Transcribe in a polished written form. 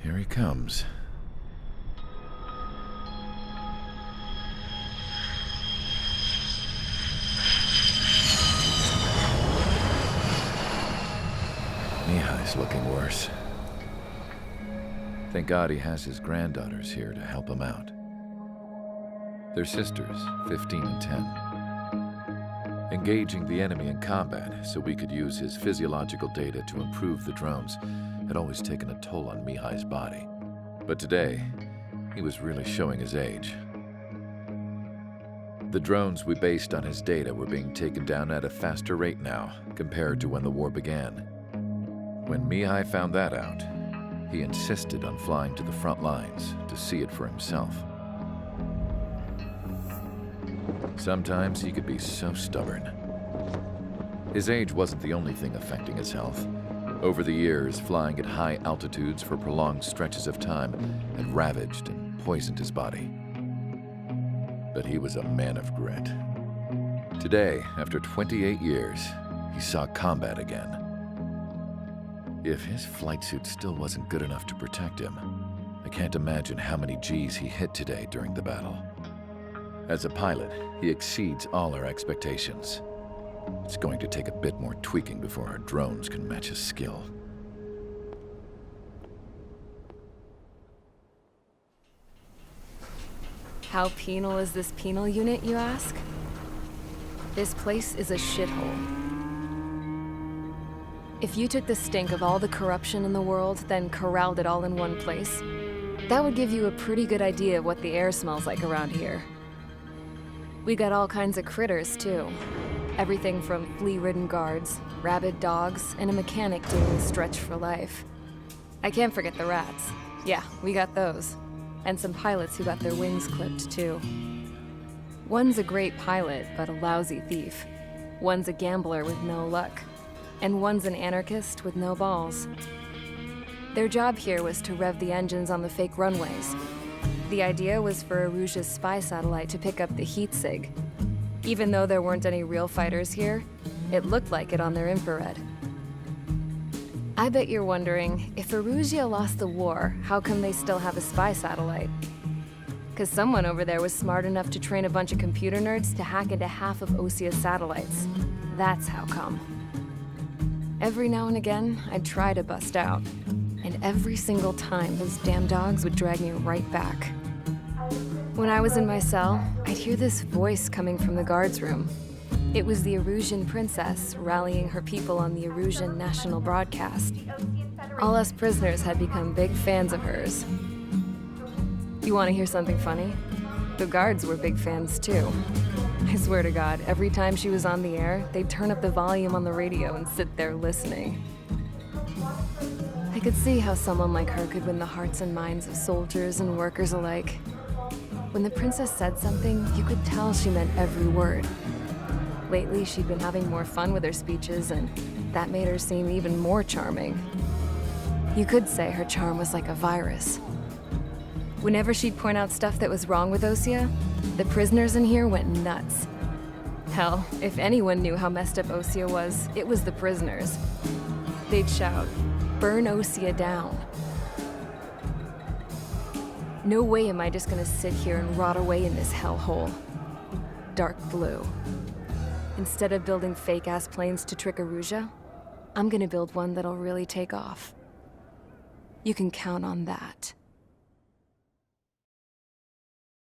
Here he comes. Mihai's looking worse. Thank God he has his granddaughters here to help him out. They're sisters, 15 and 10. Engaging the enemy in combat so we could use his physiological data to improve the drones had always taken a toll on Mihai's body. But today, he was really showing his age. The drones we based on his data were being taken down at a faster rate now compared to when the war began. When Mihai found that out, he insisted on flying to the front lines to see it for himself. Sometimes he could be so stubborn. His age wasn't the only thing affecting his health. Over the years, flying at high altitudes for prolonged stretches of time had ravaged and poisoned his body. But he was a man of grit. Today, after 28 years, he saw combat again. If his flight suit still wasn't good enough to protect him, I can't imagine how many Gs he hit today during the battle. As a pilot, he exceeds all our expectations. It's going to take a bit more tweaking before our drones can match his skill. How penal is this penal unit, you ask? This place is a shithole. If you took the stink of all the corruption in the world, then corralled it all in one place, that would give you a pretty good idea of what the air smells like around here. We got all kinds of critters, too. Everything from flea-ridden guards, rabid dogs, and a mechanic doing the stretch for life. I can't forget the rats. Yeah, we got those. And some pilots who got their wings clipped, too. One's a great pilot, but a lousy thief. One's a gambler with no luck. And one's an anarchist with no balls. Their job here was to rev the engines on the fake runways. The idea was for Erusia's spy satellite to pick up the heat sig. Even though there weren't any real fighters here, it looked like it on their infrared. I bet you're wondering, if Erusia lost the war, how come they still have a spy satellite? 'Cause someone over there was smart enough to train a bunch of computer nerds to hack into half of Osia's satellites. That's how come. Every now and again, I'd try to bust out. And every single time, those damn dogs would drag me right back. When I was in my cell, I'd hear this voice coming from the guards room. It was the Erusian princess rallying her people on the Erusian national broadcast. All us prisoners had become big fans of hers. You want to hear something funny? The guards were big fans too. I swear to God, every time she was on the air, they'd turn up the volume on the radio and sit there listening. I could see how someone like her could win the hearts and minds of soldiers and workers alike. When the princess said something, you could tell she meant every word. Lately, she'd been having more fun with her speeches, and that made her seem even more charming. You could say her charm was like a virus. Whenever she'd point out stuff that was wrong with Osia, the prisoners in here went nuts. Hell, if anyone knew how messed up Osia was, it was the prisoners. They'd shout, "Burn Osia down." No way am I just gonna sit here and rot away in this hellhole. Dark blue. Instead of building fake-ass planes to trick Erusia, I'm gonna build one that'll really take off. You can count on that.